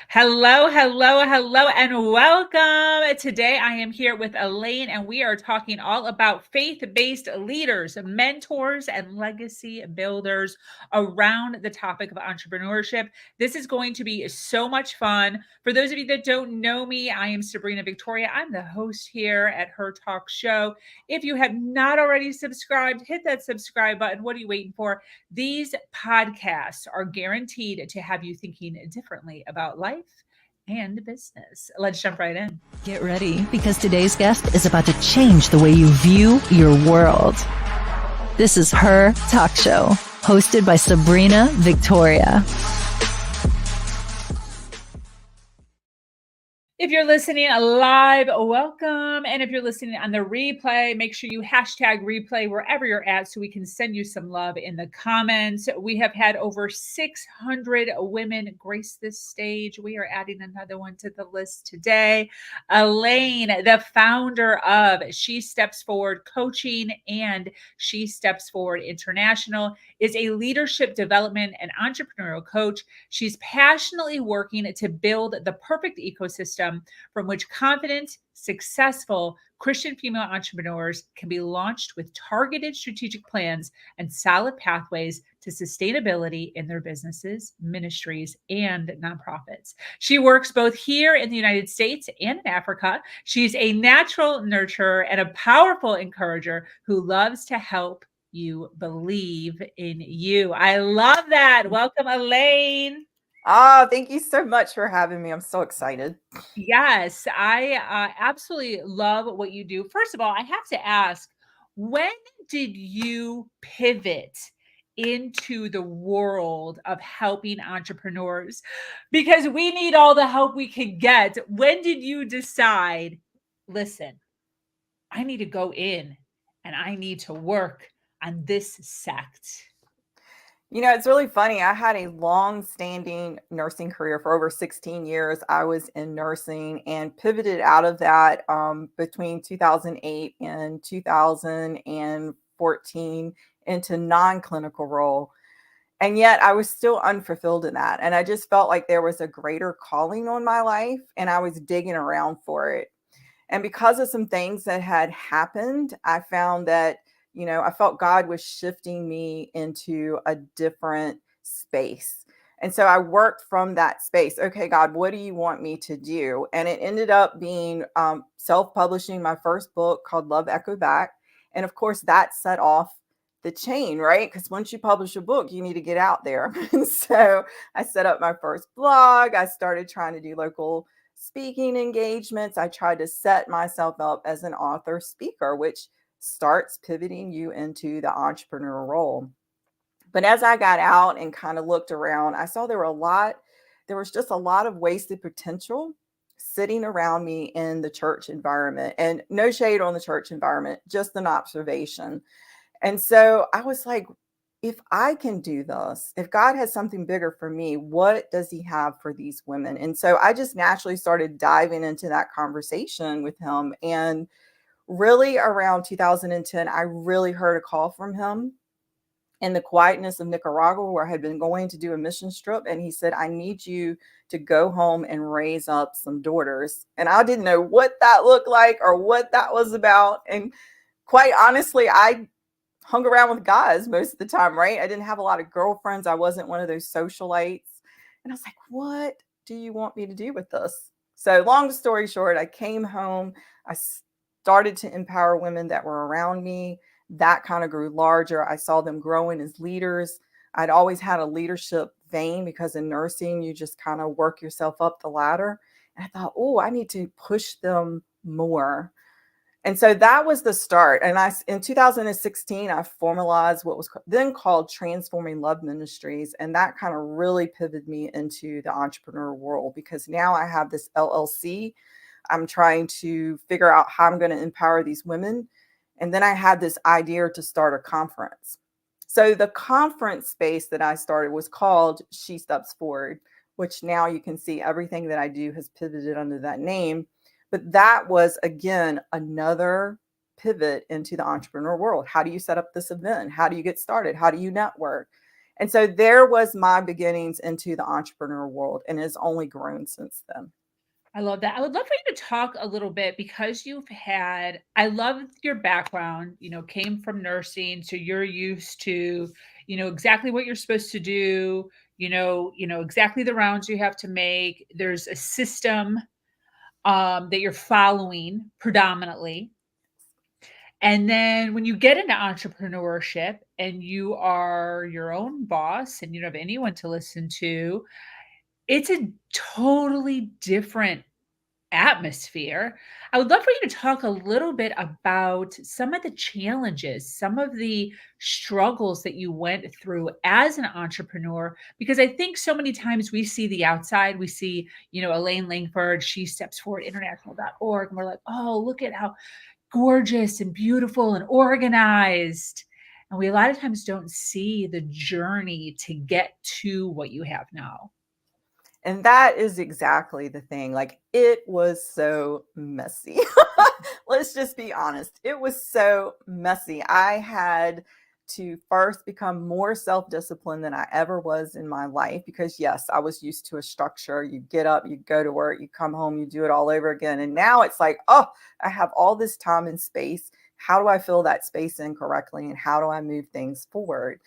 Hello, hello, hello, and welcome. Today I am here with Elaine, and we are talking all about faith based leaders, mentors, and legacy builders around the topic of entrepreneurship. This is going to be so much fun. For those of you that don't know me, I am Sabrina Victoria. I'm the host here at Her Talk Show. If you have not already subscribed, hit that subscribe button. What are you waiting for? These podcasts are guaranteed to have you thinking differently about life and business. Let's jump right in. Get ready, because today's guest is about to change the way you view your world. This is Her Talk Show, hosted by Sabrina Victoria. If you're listening live, welcome. And if you're listening on the replay, make sure you hashtag replay wherever you're at so we can send you some love in the comments. We have had over 600 women grace this stage. We are adding another one to the list today. Elaine, the founder of She Steps Forward Coaching and She Steps Forward International, is a leadership development and entrepreneurial coach. She's passionately working to build the perfect ecosystem from which confident, successful Christian female entrepreneurs can be launched with targeted strategic plans and solid pathways to sustainability in their businesses, ministries, and nonprofits. She works both here in the United States and in Africa. She's a natural nurturer and a powerful encourager who loves to help you believe in you. I love that. Welcome, Elaine. Thank you so much for having me. I'm so excited. Yes, I absolutely love what you do. First of all, I have to ask, when did you pivot into the world of helping entrepreneurs? Because we need all the help we can get. When did you decide, listen, I need to go in and I need to work on this sect? You know, it's really funny. I had a long-standing nursing career for over 16 years. I was in nursing and pivoted out of that between 2008 and 2014 into non-clinical role. And yet I was still unfulfilled in that. And I just felt like there was a greater calling on my life, and I was digging around for it. And because of some things that had happened, I found that, I felt God was shifting me into a different space. And so I worked from that space. Okay, God, what do you want me to do? And it ended up being self-publishing my first book called Love Echo Back. And of course, that set off the chain, right? Because once you publish a book, you need to get out there. And so I set up my first blog. I started trying to do local speaking engagements. I tried to set myself up as an author speaker, which starts pivoting you into the entrepreneur role. But as I got out and kind of looked around, I saw there was just a lot of wasted potential sitting around me in the church environment. And no shade on the church environment, just an observation. And so I was like, if I can do this, if God has something bigger for me, what does he have for these women? And so I just naturally started diving into that conversation with him. And really around 2010, I really heard a call from him in the quietness of Nicaragua, where I had been going to do a mission trip. And he said, I need you to go home and raise up some daughters. And I didn't know what that looked like or what that was about. And quite honestly, I hung around with guys most of the time, right? I didn't have a lot of girlfriends. I wasn't one of those socialites. And I was like, what do you want me to do with this? So long story short, I came home. I started to empower women that were around me. That kind of grew larger. I saw them growing as leaders. I'd always had a leadership vein because in nursing, you just kind of work yourself up the ladder. And I thought, oh, I need to push them more. And so that was the start. And in 2016, I formalized what was then called Transforming Love Ministries. And that kind of really pivoted me into the entrepreneur world, because now I have this LLC. I'm trying to figure out how I'm going to empower these women. And then I had this idea to start a conference. So the conference space that I started was called She Steps Forward, which now you can see everything that I do has pivoted under that name. But that was, again, another pivot into the entrepreneur world. How do you set up this event? How do you get started? How do you network? And so there was my beginnings into the entrepreneur world, and it's only grown since then. I love that. I would love for you to talk a little bit because I love your background, came from nursing. So you're used to, exactly what you're supposed to do, exactly the rounds you have to make. There's a system that you're following predominantly. And then when you get into entrepreneurship and you are your own boss and you don't have anyone to listen to, it's a totally different atmosphere. I would love for you to talk a little bit about some of the challenges, some of the struggles that you went through as an entrepreneur, because I think so many times we see the outside, we see, Elaine Langford, she steps forward international.org, and we're like, oh, look at how gorgeous and beautiful and organized. And we a lot of times don't see the journey to get to what you have now. And that is exactly the thing. Like, it was so messy. Let's just be honest. It was so messy. I had to first become more self-disciplined than I ever was in my life, because yes, I was used to a structure. You get up, you go to work, you come home, you do it all over again. And now it's like, oh, I have all this time and space. How do I fill that space in correctly? And how do I move things forward?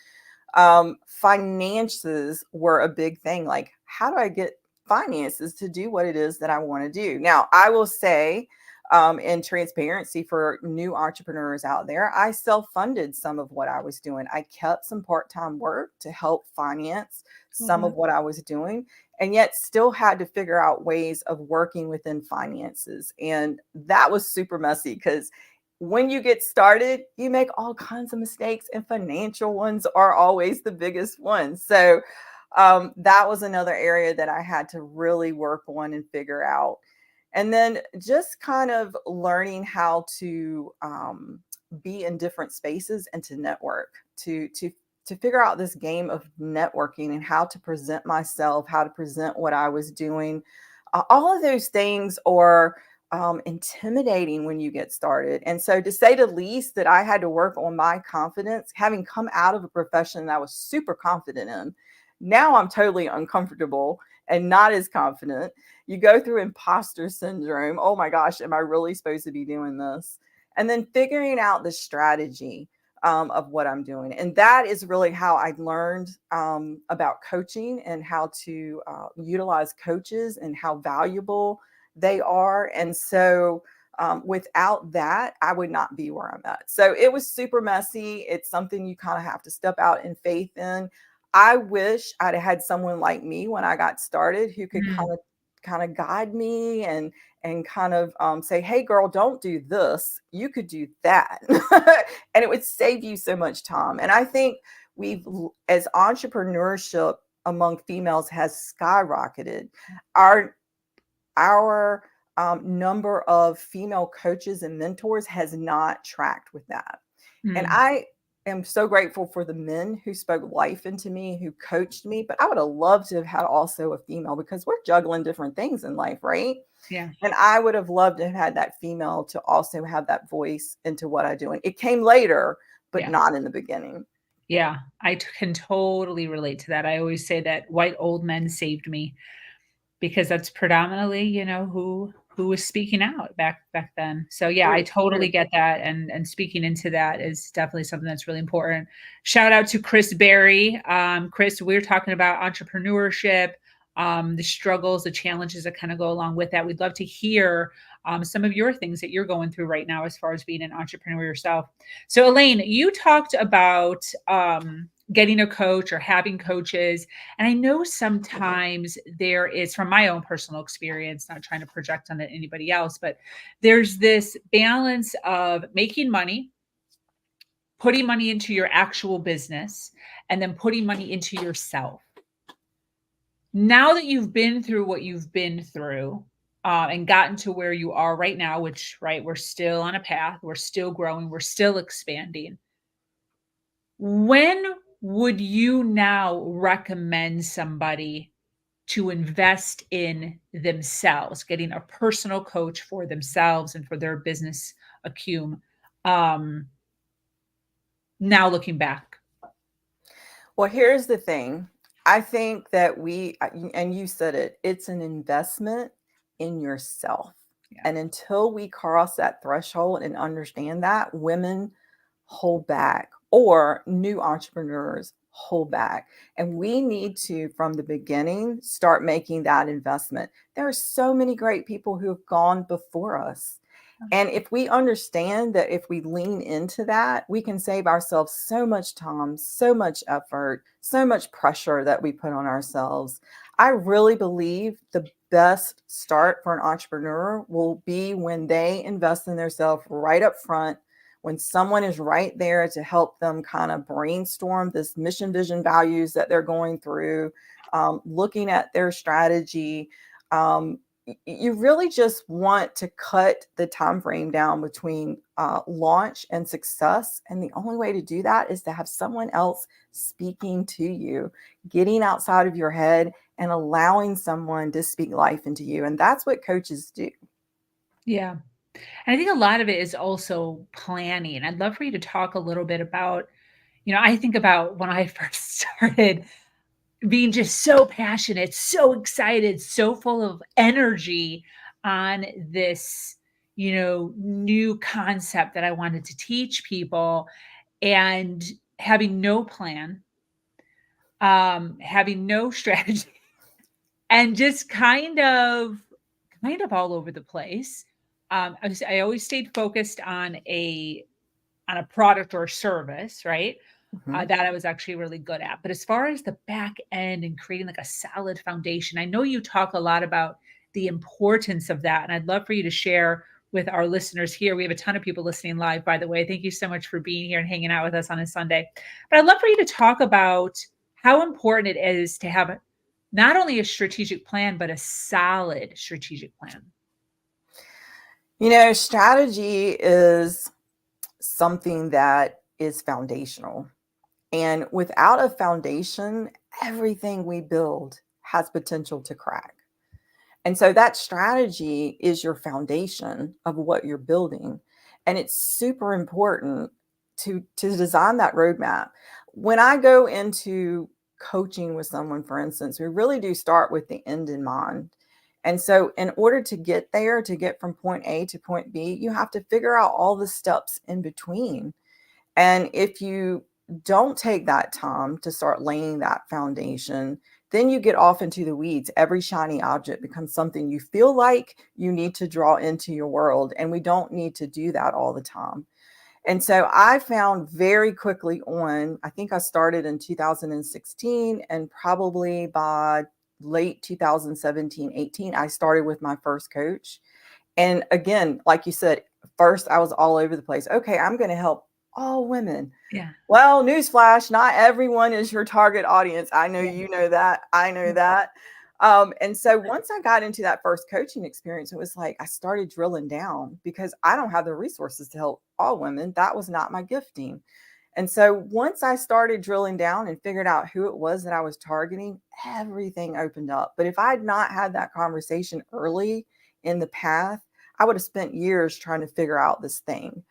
Finances were a big thing. Like, how do I get finances to do what it is that I want to do? Now, I will say, in transparency for new entrepreneurs out there, I self-funded some of what I was doing. I kept some part-time work to help finance some of what I was doing, and yet still had to figure out ways of working within finances. And that was super messy, because when you get started, you make all kinds of mistakes, and financial ones are always the biggest ones. So that was another area that I had to really work on and figure out. And then just kind of learning how to be in different spaces and to network, to figure out this game of networking and how to present myself, how to present what I was doing. All of those things are intimidating when you get started. And so, to say the least, that I had to work on my confidence, having come out of a profession that I was super confident in. Now I'm totally uncomfortable and not as confident. You go through imposter syndrome. Oh my gosh, am I really supposed to be doing this? And then figuring out the strategy of what I'm doing. And that is really how I learned about coaching and how to utilize coaches and how valuable they are. And so without that, I would not be where I'm at. So it was super messy. It's something you kind of have to step out in faith in. I wish I'd had someone like me when I got started who could kind of guide me and kind of say, hey girl, don't do this, you could do that. And it would save you so much time. And I think as entrepreneurship among females has skyrocketed, our number of female coaches and mentors has not tracked with that. And I am so grateful for the men who spoke life into me, who coached me, but I would have loved to have had also a female, because we're juggling different things in life, right? Yeah. And I would have loved to have had that female to also have that voice into what I do. And it came later, but not in the beginning. Yeah, I can totally relate to that. I always say that white old men saved me, because that's predominantly, who was speaking out back then. So yeah, I totally get that. And speaking into that is definitely something that's really important. Shout out to Chris Berry. Chris, we're talking about entrepreneurship, the struggles, the challenges that kind of go along with that. We'd love to hear some of your things that you're going through right now as far as being an entrepreneur yourself. So Elaine, you talked about getting a coach or having coaches. And I know sometimes there is, from my own personal experience, not trying to project on anybody else, but there's this balance of making money, putting money into your actual business, and then putting money into yourself. Now that you've been through what you've been through, and gotten to where you are right now, which, right, we're still on a path, we're still growing, we're still expanding. When would you now recommend somebody to invest in themselves, getting a personal coach for themselves and for their business acumen? Now looking back. Well, here's the thing. I think that and you said it, it's an investment in yourself. Yeah. And until we cross that threshold and understand that, women hold back or new entrepreneurs hold back. And we need to, from the beginning, start making that investment. There are so many great people who have gone before us. And if we understand that if we lean into that, we can save ourselves so much time, so much effort, so much pressure that we put on ourselves. I really believe the best start for an entrepreneur will be when they invest in themselves right up front, when someone is right there to help them kind of brainstorm this mission, vision, values that they're going through, looking at their strategy. You really just want to cut the time frame down between launch and success. And the only way to do that is to have someone else speaking to you, getting outside of your head and allowing someone to speak life into you. And that's what coaches do. Yeah. And I think a lot of it is also planning. I'd love for you to talk a little bit about, I think about when I first started being just so passionate, so excited, so full of energy on this, new concept that I wanted to teach people, and having no plan, having no strategy, and just kind of all over the place. I always stayed focused on a product or service, right? Mhm. That I was actually really good at. But as far as the back end and creating like a solid foundation, I know you talk a lot about the importance of that. And I'd love for you to share with our listeners here. We have a ton of people listening live, by the way. Thank you so much for being here and hanging out with us on a Sunday. But I'd love for you to talk about how important it is to have not only a strategic plan, but a solid strategic plan. Strategy is something that is foundational. And without a foundation, everything we build has potential to crack. And so that strategy is your foundation of what you're building. And it's super important to design that roadmap. When I go into coaching with someone, for instance, we really do start with the end in mind. And so in order to get there, to get from point A to point B, you have to figure out all the steps in between. And if you don't take that time to start laying that foundation, then you get off into the weeds. Every shiny object becomes something you feel like you need to draw into your world. And we don't need to do that all the time. And so I found very quickly on, I think I started in 2016, and probably by late 2017, 18, I started with my first coach. And again, like you said, first I was all over the place. Okay, I'm going to help all women. Yeah. Well, newsflash, not everyone is your target audience. I know Yeah. you know that. I know that. And so once I got into that first coaching experience, it was like I started drilling down because I don't have the resources to help all women. That was not my gifting. And so once I started drilling down and figured out who it was that I was targeting, everything opened up. But if I had not had that conversation early in the path, I would have spent years trying to figure out this thing.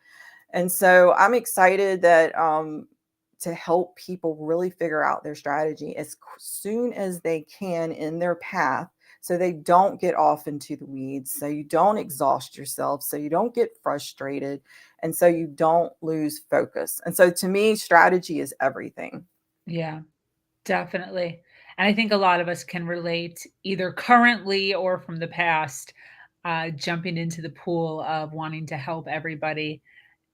And so I'm excited that to help people really figure out their strategy as soon as they can in their path, so they don't get off into the weeds, so you don't exhaust yourself, so you don't get frustrated, and so you don't lose focus. And so to me, strategy is everything. Yeah. Definitely. And I think a lot of us can relate either currently or from the past, jumping into the pool of wanting to help everybody.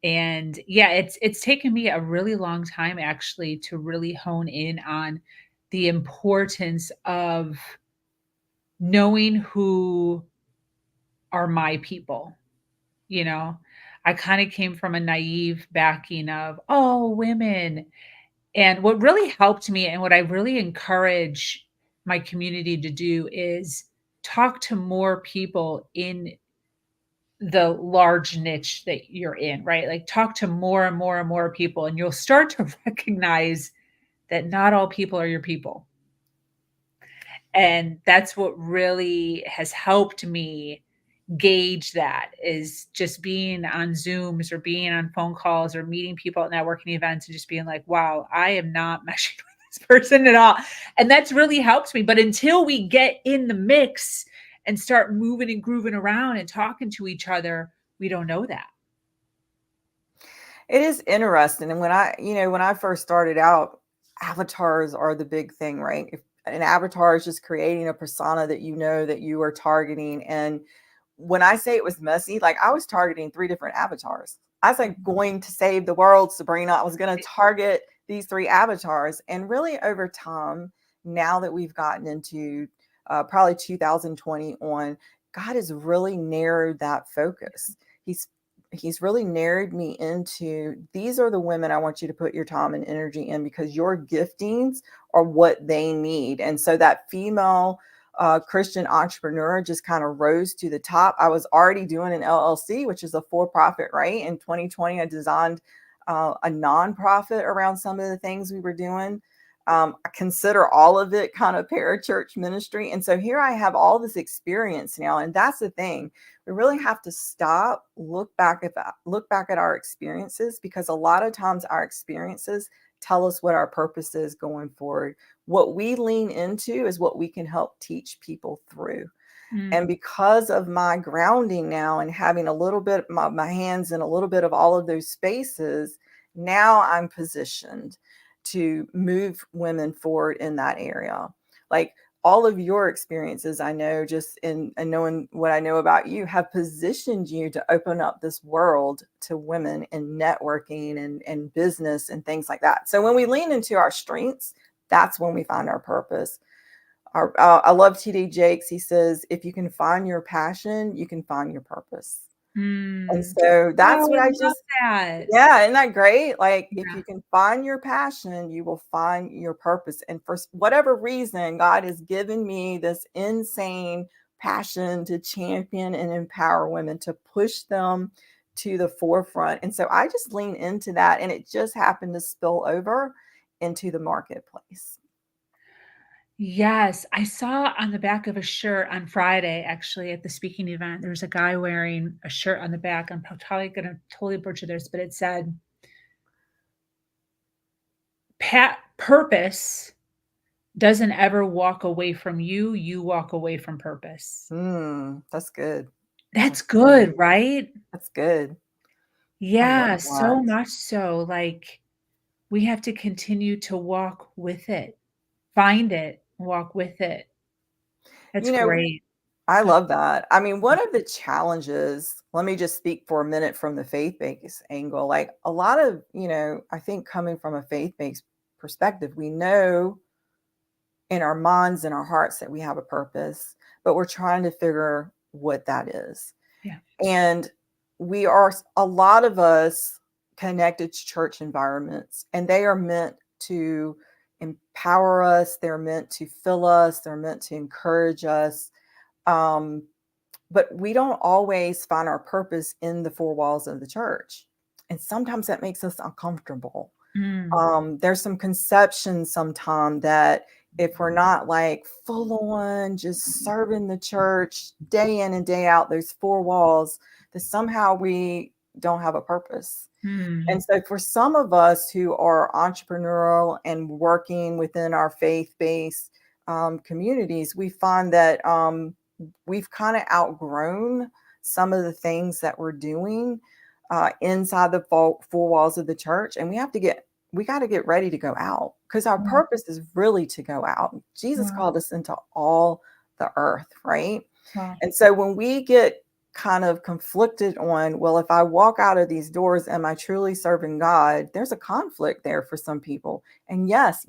And yeah, it's taken me a really long time actually to really hone in on the importance of knowing who are my people. You know, I kind of came from a naive backing of, oh, women. And what really helped me and what I really encourage my community to do is talk to more people in the large niche that you're in, right? Like talk to more and more and more people, and you'll start to recognize that not all people are your people. And that's what really has helped me gauge that, is just being on Zooms or being on phone calls or meeting people at networking events and just being like, wow, I am not meshing with person at all. And that's really helped me. But until we get in the mix and start moving and grooving around and talking to each other, we don't know that. It is interesting. And when I first started out, avatars are the big thing, right? If an avatar is just creating a persona that that you are targeting. And when I say it was messy, like I was targeting 3 different avatars. I was like going to save the world, Sabrina. I was going to target these 3 avatars. And really over time, now that we've gotten into probably 2020 on, God has really narrowed that focus. He's really narrowed me into, these are the women I want you to put your time and energy in, because your giftings are what they need. And so that female Christian entrepreneur just kind of rose to the top. I was already doing an LLC, which is a for-profit, right? In 2020, I designed a nonprofit around some of the things we were doing. I consider all of it kind of parachurch ministry. And so here I have all this experience now. And that's the thing. We really have to stop, look back at our experiences, because a lot of times our experiences tell us what our purpose is going forward. What we lean into is what we can help teach people through. And because of my grounding now and having a little bit my hands in a little bit of all of those spaces, now I'm positioned to move women forward in that area. Like all of your experiences, I know, just in knowing what I know about you, have positioned you to open up this world to women in networking and business and things like that. So when we lean into our strengths, that's when we find our purpose. I love TD Jakes. He says, if you can find your passion, you can find your purpose. And so that's what I just, that. yeah, isn't that great? Like Yeah. if you can find your passion, you will find your purpose. And for whatever reason, God has given me this insane passion to champion and empower women, to push them to the forefront. And so I just lean into that, and it just happened to spill over into the marketplace. Yes, I saw on the back of a shirt on Friday, actually, at the speaking event, there was a guy wearing a shirt on the back. I'm probably going to totally butcher this, but it said, purpose doesn't ever walk away from you, you walk away from purpose. That's good. That's good, right? That's good. I love Yeah, so that. much so, like, we have to continue to walk with it, find it, walk with it. That's You know, great. I love that. I mean, one of the challenges, let me just speak for a minute from the faith-based angle. Like a lot of, I think coming from a faith-based perspective, we know in our minds and our hearts that we have a purpose, but we're trying to figure what that is. Yeah. And we are, a lot of us, connected to church environments, and they are meant to empower us. They're meant to fill us. They're meant to encourage us. But we don't always find our purpose in the 4 walls of the church. And sometimes that makes us uncomfortable. There's some conceptions sometimes that if we're not like full on just serving the church day in and day out, those 4 walls, that somehow we don't have a purpose. And so for some of us who are entrepreneurial and working within our faith-based communities, we find that we've kind of outgrown some of the things that we're doing inside the 4 walls of the church. And we got to get ready to go out, because our purpose is really to go out. Jesus called us into all the earth, right? Wow. And so when we get kind of conflicted on, well, if I walk out of these doors, am I truly serving God? There's a conflict there for some people. And yes,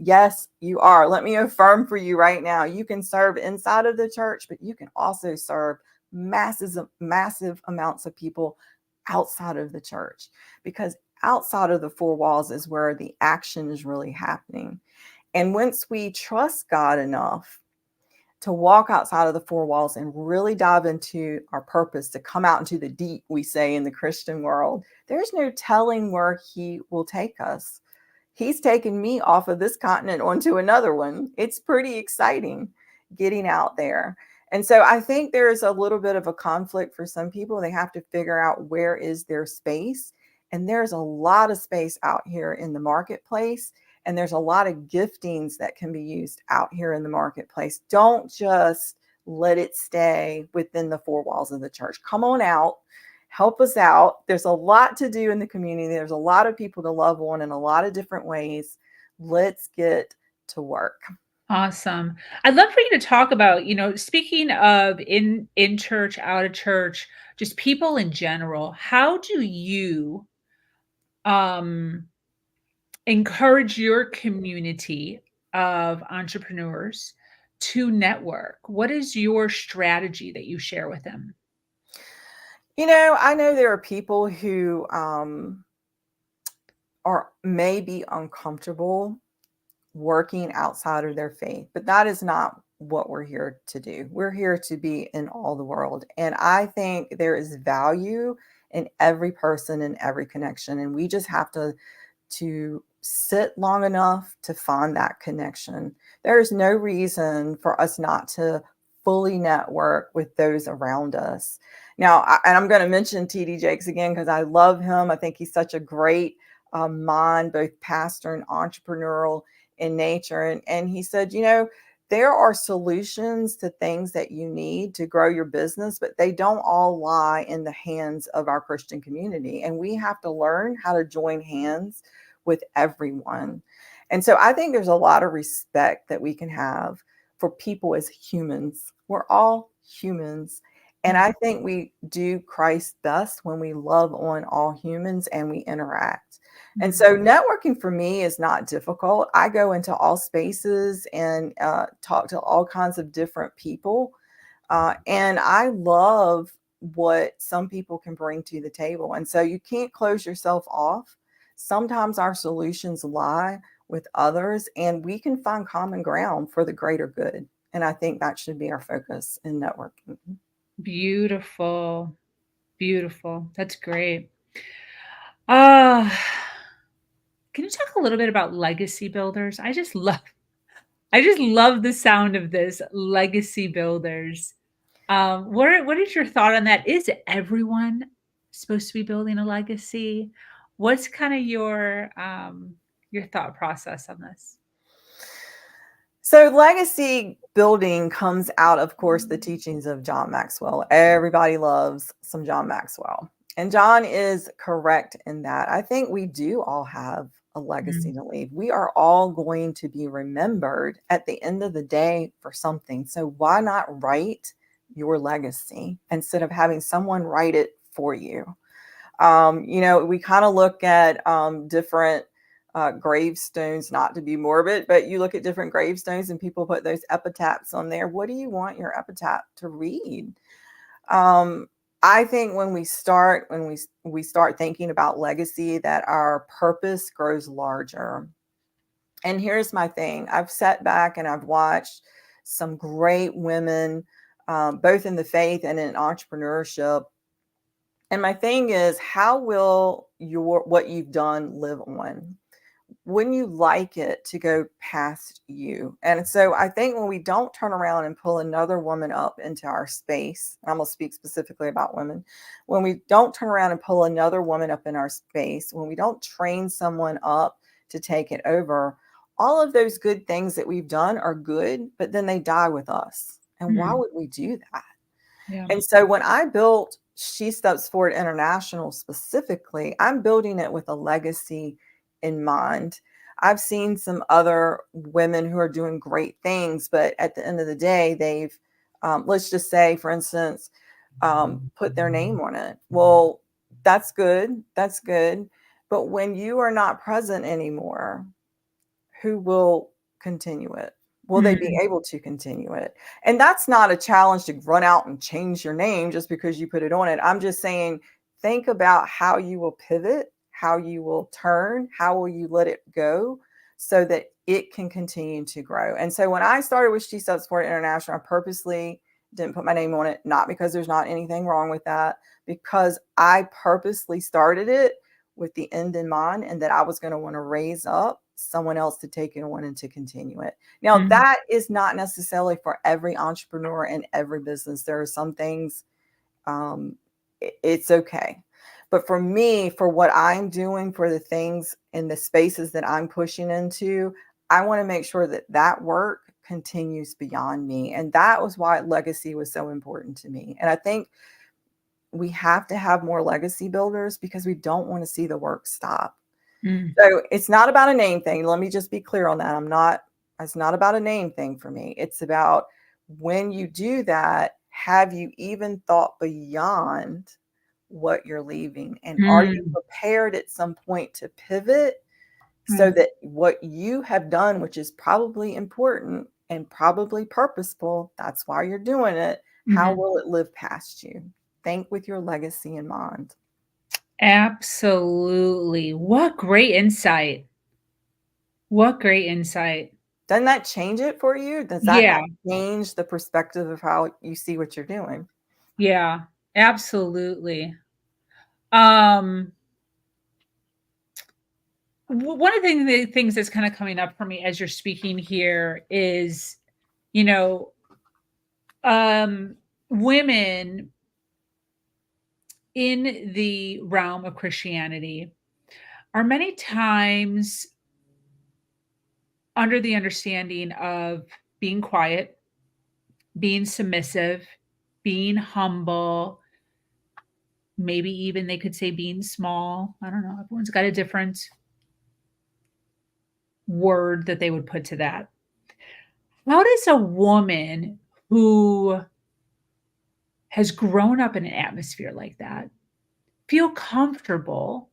you are. Let me affirm for you right now. You can serve inside of the church, but you can also serve massive amounts of people outside of the church, because outside of the 4 walls is where the action is really happening. And once we trust God enough to walk outside of the 4 walls and really dive into our purpose, to come out into the deep, we say in the Christian world, there's no telling where he will take us. He's taken me off of this continent onto another one. It's pretty exciting getting out there. And so I think there's a little bit of a conflict for some people. They have to figure out where is their space. And there's a lot of space out here in the marketplace. And there's a lot of giftings that can be used out here in the marketplace. Don't just let it stay within the four walls of the church. Come on out, help us out. There's a lot to do in the community. There's a lot of people to love on in a lot of different ways. Let's get to work. Awesome. I'd love for you to talk about, speaking of in church, out of church, just people in general, how do you um encourage your community of entrepreneurs to network? What is your strategy that you share with them? I know there are people who are maybe uncomfortable working outside of their faith, but that is not what we're here to do. We're here to be in all the world. And I think there is value in every person and every connection. And we just have to sit long enough to find that connection. There's no reason for us not to fully network with those around us. Now, and I'm going to mention TD Jakes again, because I love him. I think he's such a great mind, both pastor and entrepreneurial in nature. And he said, there are solutions to things that you need to grow your business, but they don't all lie in the hands of our Christian community. And we have to learn how to join hands with everyone. And so I think there's a lot of respect that we can have for people as humans. We're all humans. And I think we do Christ best when we love on all humans and we interact. And so networking for me is not difficult. I go into all spaces and talk to all kinds of different people. And I love what some people can bring to the table. And so you can't close yourself off. Sometimes our solutions lie with others, and we can find common ground for the greater good. And I think that should be our focus in networking. Beautiful. Beautiful. That's great. Uh, can you talk a little bit about legacy builders? I just love the sound of this, legacy builders. What is your thought on that? Is everyone supposed to be building a legacy? What's kind of your thought process on this? So legacy building comes out, of course, the teachings of John Maxwell. Everybody loves some John Maxwell. And John is correct in that. I think we do all have a legacy to leave. We are all going to be remembered at the end of the day for something. So why not write your legacy instead of having someone write it for you? We kind of look at different gravestones, not to be morbid, but you look at different gravestones and people put those epitaphs on there. What do you want your epitaph to read? I think when we start thinking about legacy, that our purpose grows larger. And here's my thing. I've sat back and I've watched some great women, both in the faith and in entrepreneurship. And my thing is, how will what you've done live on? Wouldn't you like it to go past you? And so I think when we don't turn around and pull another woman up into our space, I'm going to speak specifically about women, when we don't turn around and pull another woman up in our space, when we don't train someone up to take it over, all of those good things that we've done are good, but then they die with us. And why would we do that? Yeah. And so when I built She Steps Forward International specifically, I'm building it with a legacy in mind. I've seen some other women who are doing great things, but at the end of the day, they've, let's just say, for instance, put their name on it. Well, that's good. That's good. But when you are not present anymore, who will continue it? Will they be able to continue it? And that's not a challenge to run out and change your name just because you put it on it. I'm just saying, think about how you will pivot, how you will turn, how will you let it go so that it can continue to grow. And so when I started with She Steps Forward International, I purposely didn't put my name on it, not because there's not anything wrong with that, because I purposely started it with the end in mind, and that I was going to want to raise up someone else to take it on and to continue it. Now, that is not necessarily for every entrepreneur and every business. There are some things, it's okay. But for me, for what I'm doing, for the things in the spaces that I'm pushing into, I want to make sure that that work continues beyond me. And that was why legacy was so important to me. And I think we have to have more legacy builders because we don't want to see the work stop. Mm. So it's not about a name thing. Let me just be clear on that. It's not about a name thing for me. It's about when you do that, have you even thought beyond what you're leaving? And are you Mm. prepared at some point to pivot so Mm. that what you have done, which is probably important and probably purposeful, that's why you're doing it, how Mhm. will it live past you? Think with your legacy in mind. Absolutely. What great insight. What great insight. Doesn't that change it for you? Does that not Yeah. change the perspective of how you see what you're doing? Yeah. Absolutely. Um, one of the things that's kind of coming up for me as you're speaking here is, you know, um, women in the realm of Christianity are many times under the understanding of being quiet, being submissive, being humble, maybe even they could say being small. I don't know. Everyone's got a different word that they would put to that. How does a woman who has grown up in an atmosphere like that feel comfortable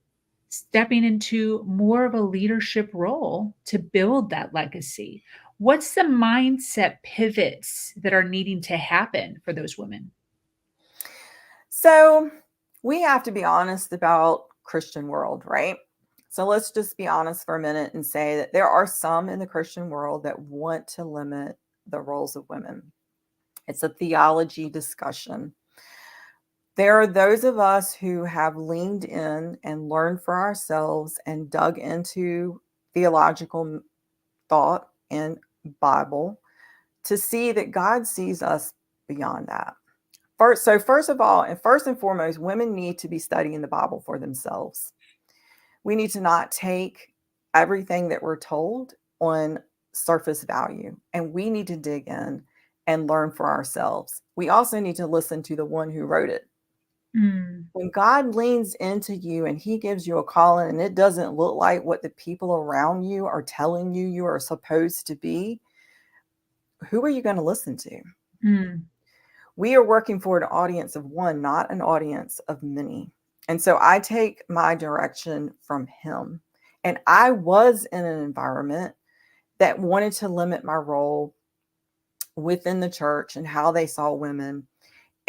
stepping into more of a leadership role to build that legacy? What's the mindset pivots that are needing to happen for those women? So we have to be honest about Christian world, right? So let's just be honest for a minute and say that there are some in the Christian world that want to limit the roles of women. It's a theology discussion. There are those of us who have leaned in and learned for ourselves and dug into theological thought and Bible to see that God sees us beyond that. First of all, and first and foremost, women need to be studying the Bible for themselves. We need to not take everything that we're told on surface value, and we need to dig in and learn for ourselves. We also need to listen to the one who wrote it. Mm, When God leans into you and he gives you a calling and it doesn't look like what the people around you are telling you you are supposed to be, who are you going to listen to? mm, We are working for an audience of one, not an audience of many. And so I take my direction from him. And I was in an environment that wanted to limit my role within the church and how they saw women.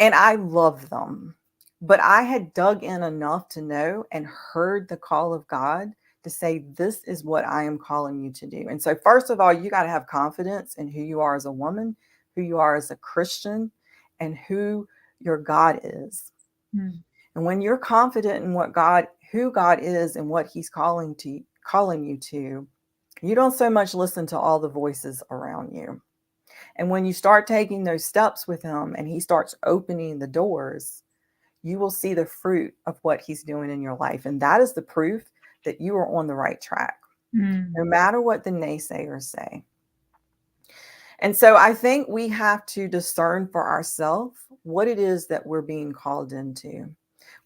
And I loved them. But I had dug in enough to know and heard the call of God to say, this is what I am calling you to do. And so, first of all, you got to have confidence in who you are as a woman, who you are as a Christian, and who your God is. mm, And when you're confident in who God is and what he's calling you to, you don't so much listen to all the voices around you. And when you start taking those steps with him and he starts opening the doors, you will see the fruit of what he's doing in your life. And that is the proof that you are on the right track, mm, no matter what the naysayers say. And so I think we have to discern for ourselves what it is that we're being called into.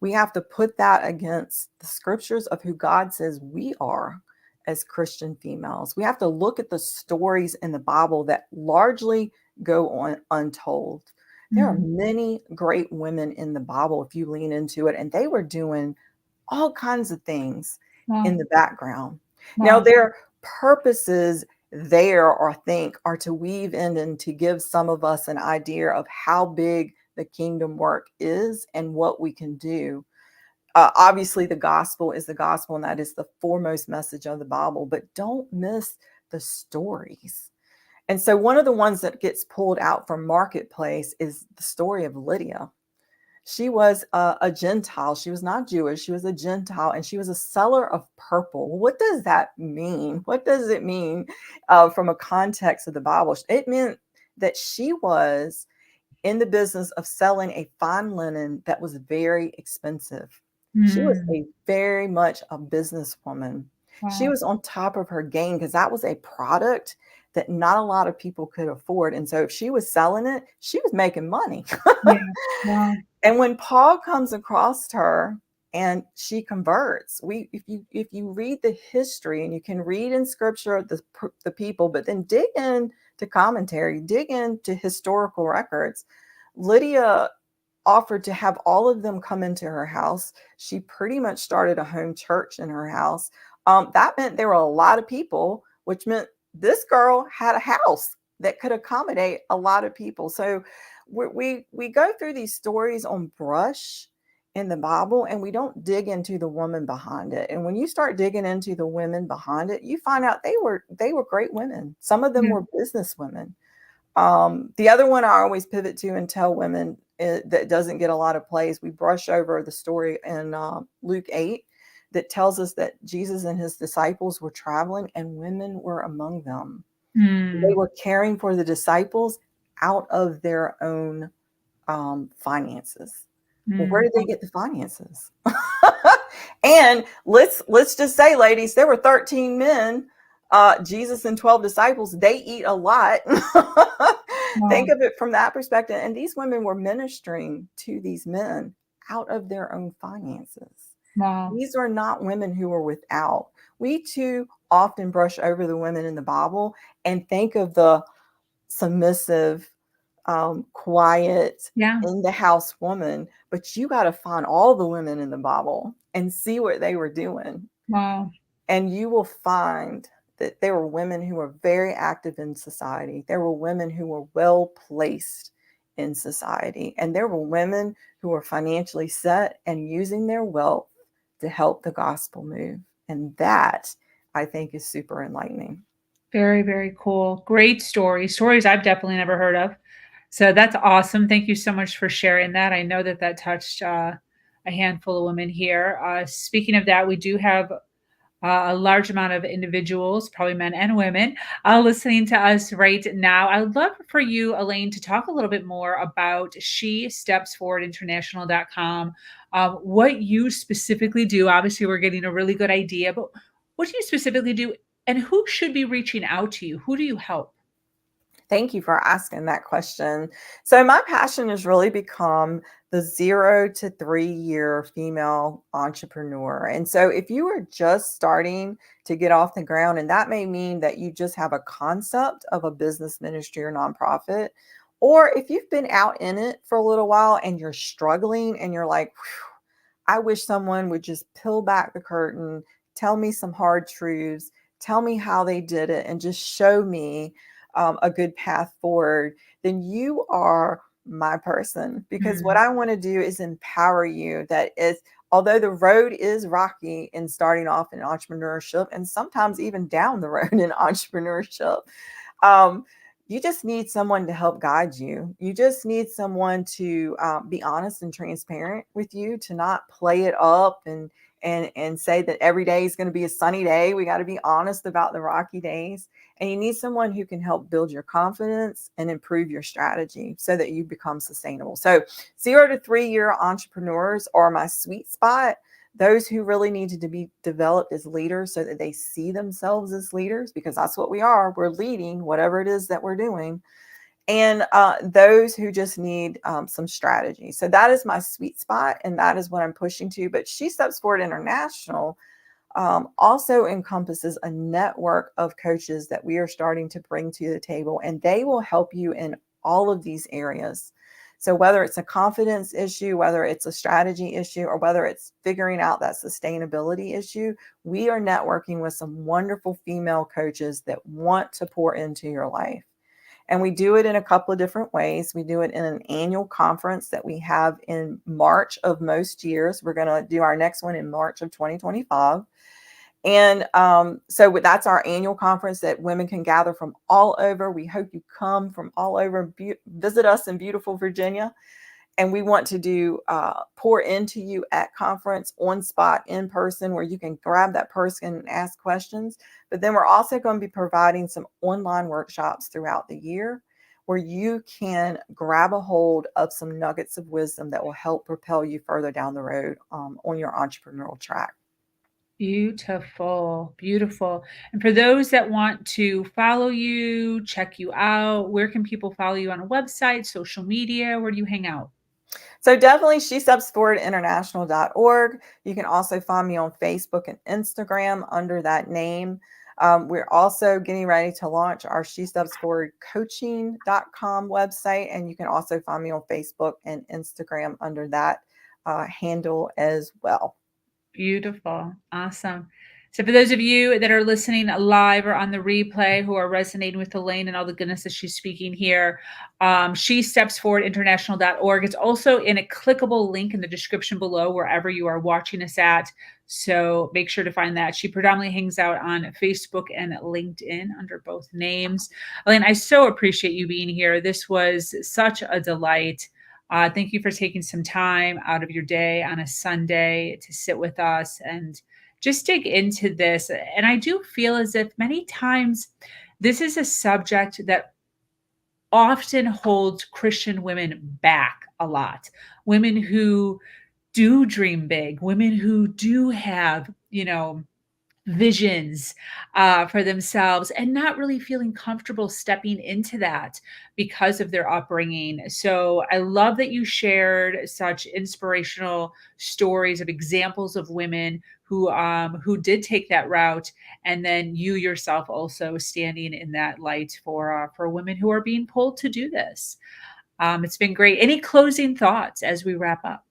We have to put that against the scriptures of who God says we are as Christian females. We have to look at the stories in the Bible that largely go on untold. There are mm. many great women in the Bible if you lean into it, and they were doing all kinds of things in Wow. the background. Now, Wow. their purposes there or think are to weave in and to give some of us an idea of how big the kingdom work is and what we can do. Obviously, the gospel is the gospel, and that is the foremost message of the Bible, but don't miss the stories. And so, one of the ones that gets pulled out from Marketplace is the story of Lydia. She was a Gentile. She was not Jewish. She was a Gentile, and she was a seller of purple. What does that mean? What does it mean from a context of the Bible? It meant that she was in the business of selling a fine linen that was very expensive. She was Mm. a very much a businesswoman. She Wow. was on top of her game because that was a product that not a lot of people could afford. And so if she was selling it, she was making money. Yeah. Wow. And when Paul comes across her and she converts, if you read the history, and you can read in scripture the people, but then dig into commentary, dig into historical records. Lydia offered to have all of them come into her house. She pretty much started a home church in her house. That meant there were a lot of people, which meant this girl had a house that could accommodate a lot of people. So we go through these stories on brush in the Bible, and we don't dig into the woman behind it. And when you start digging into the women behind it, you find out they were great women. Some of them Yeah. were business women. The other one I always pivot to and tell women that doesn't get a lot of plays. We brush over the story in Luke 8 that tells us that Jesus and his disciples were traveling and women were among them. They Mm. were caring for the disciples out of their own finances. Well, where Mm. did they get the finances? And let's just say, ladies, there were 13 men. Jesus and 12 disciples, they eat a lot. Wow. Think of it from that perspective. And these women were ministering to these men out of their own finances. Wow. These are not women who are without. We too often brush over the women in the Bible and think of the submissive, quiet, Yeah. in the house woman, but you got to find all the women in the Bible and see what they were doing. Wow. And you will find that there were women who were very active in society. There were women who were well placed in society. And there were women who were financially set and using their wealth to help the gospel move. And that, I think, is super enlightening. Very, very cool. Great story. Stories I've definitely never heard of. So that's awesome. Thank you so much for sharing that. I know that that touched a handful of women here. Speaking of that, we do have a large amount of individuals, probably men and women, listening to us right now. I would love for you, Elaine, to talk a little bit more about shestepsforwardinternational.com, what you specifically do. Obviously, we're getting a really good idea, but what do you specifically do, and who should be reaching out to you? Who do you help? Thank you for asking that question. So, my passion has really become the 0 to 3 year female entrepreneur. And so, if you are just starting to get off the ground, and that may mean that you just have a concept of a business, ministry, or nonprofit, or if you've been out in it for a little while and you're struggling and you're like, I wish someone would just peel back the curtain, tell me some hard truths, tell me how they did it, and just show me a good path forward, then you are my person. Because what Mm. I want to do is empower you that is, although the road is rocky in starting off in entrepreneurship and sometimes even down the road in entrepreneurship, um, you just need someone to help guide you. You just need someone to be honest and transparent with you, to not play it up and say that every day is going to be a sunny day. We got to be honest about the rocky days. And you need someone who can help build your confidence and improve your strategy so that you become sustainable. So 0 to 3 year entrepreneurs are my sweet spot. Those who really needed to be developed as leaders so that they see themselves as leaders, because that's what we are. We're leading whatever it is that we're doing. And those who just need some strategy. So that is my sweet spot, and that is what I'm pushing to. But She Steps Forward International also encompasses a network of coaches that we are starting to bring to the table, and they will help you in all of these areas. So whether it's a confidence issue, whether it's a strategy issue, or whether it's figuring out that sustainability issue, we are networking with some wonderful female coaches that want to pour into your life. And we do it in a couple of different ways. We do it in an annual conference that we have in March of most years. We're going to do our next one in March of 2025. And so that's our annual conference that women can gather from all over. We hope you come from all over, visit us in beautiful Virginia. And we want to do pour into you at conference, on spot, in person, where you can grab that person and ask questions. But then we're also going to be providing some online workshops throughout the year. where you can grab a hold of some nuggets of wisdom that will help propel you further down the road on your entrepreneurial track. Beautiful, beautiful. And for those that want to follow you, check you out, where can people follow you on a website, social media? Where do you hang out? So definitely shestepsforwardinternational.org. You can also find me on Facebook and Instagram under that name. We're also getting ready to launch our shestepsforwardcoaching.com website, and you can also find me on Facebook and Instagram under that handle as well. Beautiful. Awesome. So for those of you that are listening live or on the replay who are resonating with Elaine and all the goodness that she's speaking here, shestepsforwardinternational.org. It's also in a clickable link in the description below, wherever you are watching us at. So make sure to find that. She predominantly hangs out on Facebook and LinkedIn under both names. Elaine, I so appreciate you being here. This was such a delight. Thank you for taking some time out of your day on a Sunday to sit with us and just dig into this. And I do feel as if many times this is a subject that often holds Christian women back a lot. Women who do dream big, women who do have, visions for themselves and not really feeling comfortable stepping into that because of their upbringing. So I love that you shared such inspirational stories of examples of women who did take that route, and then you yourself also standing in that light for women who are being pulled to do this. It's been great. Any closing thoughts as we wrap up?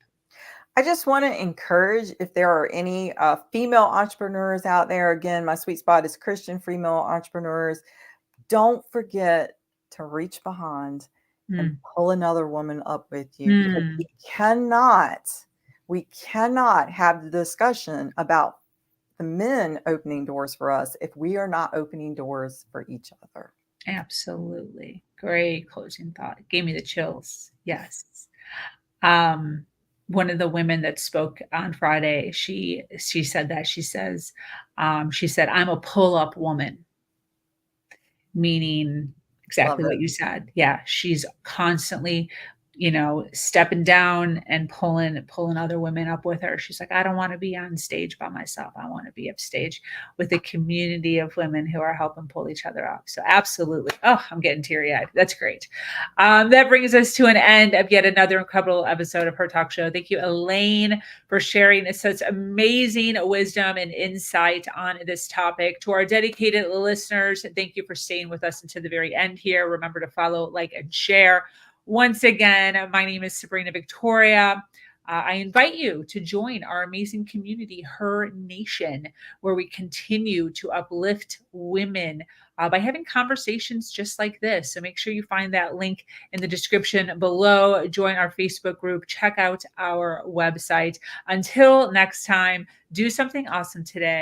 I just want to encourage, if there are any female entrepreneurs out there, again, my sweet spot is Christian female entrepreneurs. Don't forget to reach behind and Mm. pull another woman up with you, because Mm. we cannot have the discussion about the men opening doors for us if we are not opening doors for each other. Absolutely. Great closing thought. Gave me the chills. Yes. Um, One of the women that spoke on Friday, she said that. She said, "I'm a pull-up woman," meaning Love exactly what it. you said. Yeah, she's constantly, stepping down and pulling other women up with her. She's like, "I don't want to be on stage by myself. I want to be upstage with a community of women who are helping pull each other up." So absolutely. Oh, I'm getting teary-eyed. That's great. That brings us to an end of yet another incredible episode of Her Talk Show. Thank you, Elaine, for sharing such amazing wisdom and insight on this topic. To our dedicated listeners, thank you for staying with us until the very end here. Remember to follow, like, and share. Once again, my name is Sabrina Victoria. I invite you to join our amazing community, Her Nation, where we continue to uplift women by having conversations just like this. So make sure you find that link in the description below. Join our Facebook group. Check out our website. Until next time, do something awesome today.